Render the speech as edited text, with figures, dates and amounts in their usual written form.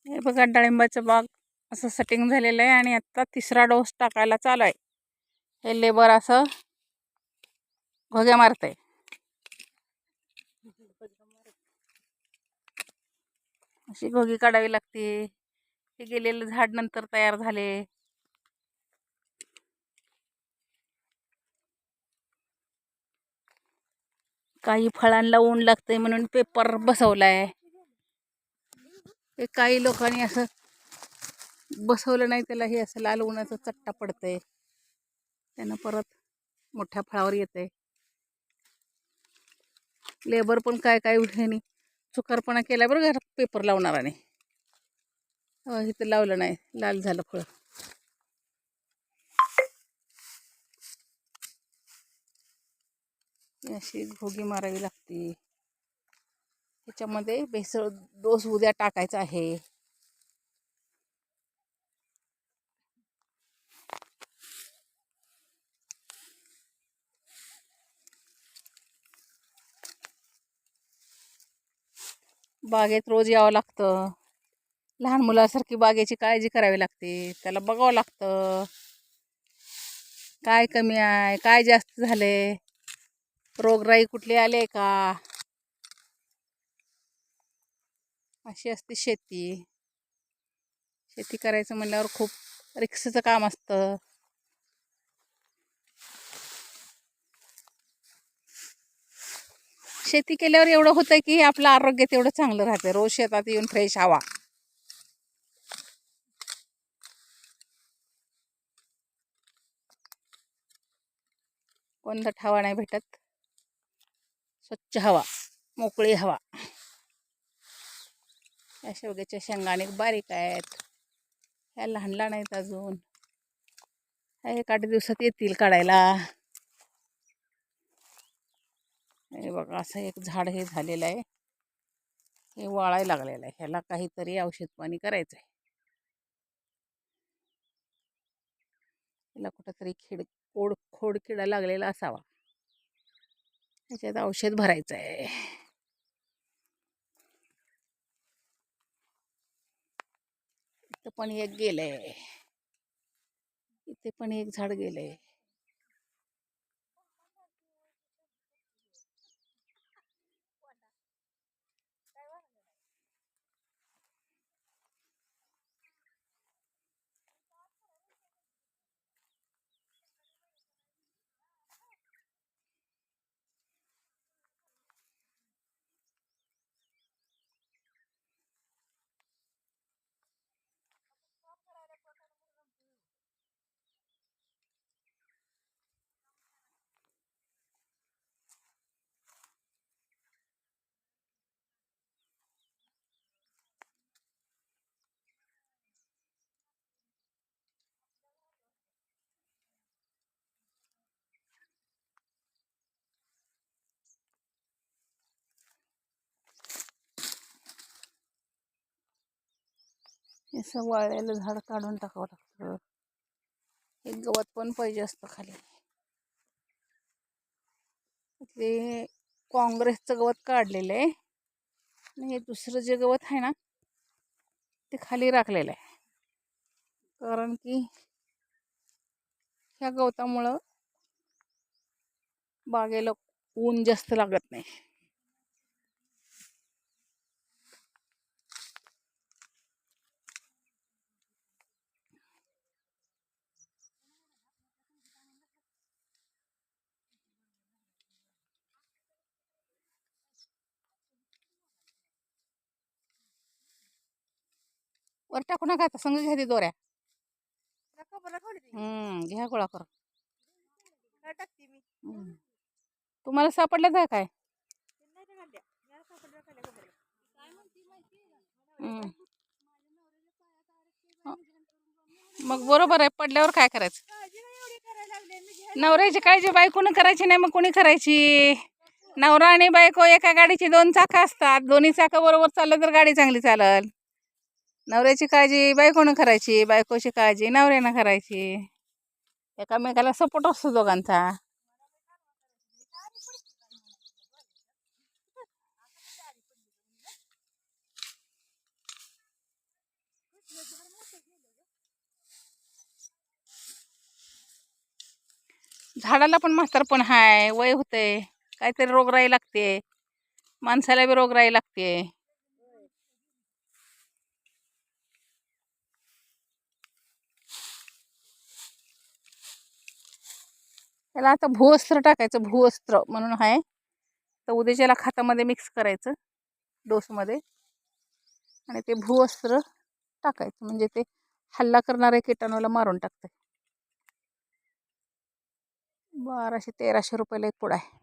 हे बघा डाळिंबाचं बाग असं सेटिंग झालेलं आहे आणि आता तिसरा डोस टाकायला चालू आहे. हे लेबर असं घोग्या मारतंय. अशी घोगी काढावी लागते. हे गेलेलं झाड नंतर तयार झाले. काही फळांना ऊन लागतंय म्हणून पेपर बसवलाय. हे काही लोकांनी असं बसवलं नाही, त्याला हे असं लाल उन्हाचा चट्टा पडतंय, त्यानं परत मोठ्या फळावर येतंय. लेबर पण काय काय ह्यानी चुकारपणा केला बरं घरात पेपर लावणाराने. इथं लावलं नाही, लाल झालं फळ. अशी घोगी मारावी लागते. त्याच्यामध्ये भेसळ डोस उद्या टाकायचा आहे. बागेत रोज यावं लागतं. लहान मुलासारखी बागेची काळजी करावी लागते. त्याला बघावं लागतं काय कमी आहे, काय जास्त झाले, रोगराई कुठली आले का. अशी असते शेती. शेती करायचं म्हणल्यावर खूप रिस्कचं काम असतं. शेती केल्यावर एवढं होतं की आपलं आरोग्य तेवढं चांगलं राहतं. रोज शेतात येऊन फ्रेश हवा. कोणतं हवा नाही भेटत. स्वच्छ हवा, मोकळी हवा. या शेवग्याच्या शेंगा अनेक बारीक आहेत, ह्या लहान लहान आहेत अजून. ह्या 1-8 दिवसात येतील काढायला. हे बघा असं एक झाड हे झालेलं आहे, हे वाळायला लागलेलं आहे. ह्याला काहीतरी औषध पाणी करायचं आहे. ह्याला कुठंतरी खोड किडा लागलेला असावा, त्याच्यात औषध भरायचं आहे. इथं पण एक गेलंय, इथे पण एक झाड गेलंय. असं वाळलेलं झाड काढून टाकावं लागतं. एक गवत पण पाहिजे असतं खाली. ते काँग्रेसचं गवत काढलेलं आहे आणि हे दुसरं जे गवत आहे ना, ते खाली राखलेलं आहे. कारण की ह्या गवतामुळं बागेला ऊन जास्त लागत नाही. वर टाकू नका, आता संग घ्या ती दोऱ्या. घ्या गोळा कर. तुम्हाला सापडलं जाय काय? मग बरोबर आहे, पडल्यावर काय करायचं? नवऱ्याची काळजी बायकोनं करायची नाही, मग कोणी करायची? नवरा आणि बायको एका गाडीची 2 चाकं असतात. दोन्ही चाकं बरोबर चाललं तर गाडी चांगली चालल. नवऱ्याची काळजी बायकोनं करायची, बायकोची काळजी नवऱ्यानं करायची. एकामेकाला सपोर्ट असतो दोघांचा. झाडाला पण म्हातारपण हाय, वय होतंय, काहीतरी रोगराई लागते, माणसाला बी रोगराई लागते. त्याला आता भूवस्त्र टाकायचं, भूवस्त्र म्हणून आहे, तर उद्याच्याला खतामध्ये मिक्स करायचं डोसमध्ये आणि ते भूवस्त्र टाकायचं, म्हणजे ते हल्ला करणाऱ्या किटाणूला मारून टाकते. 1200-1300 रुपयाला एक पुडा आहे.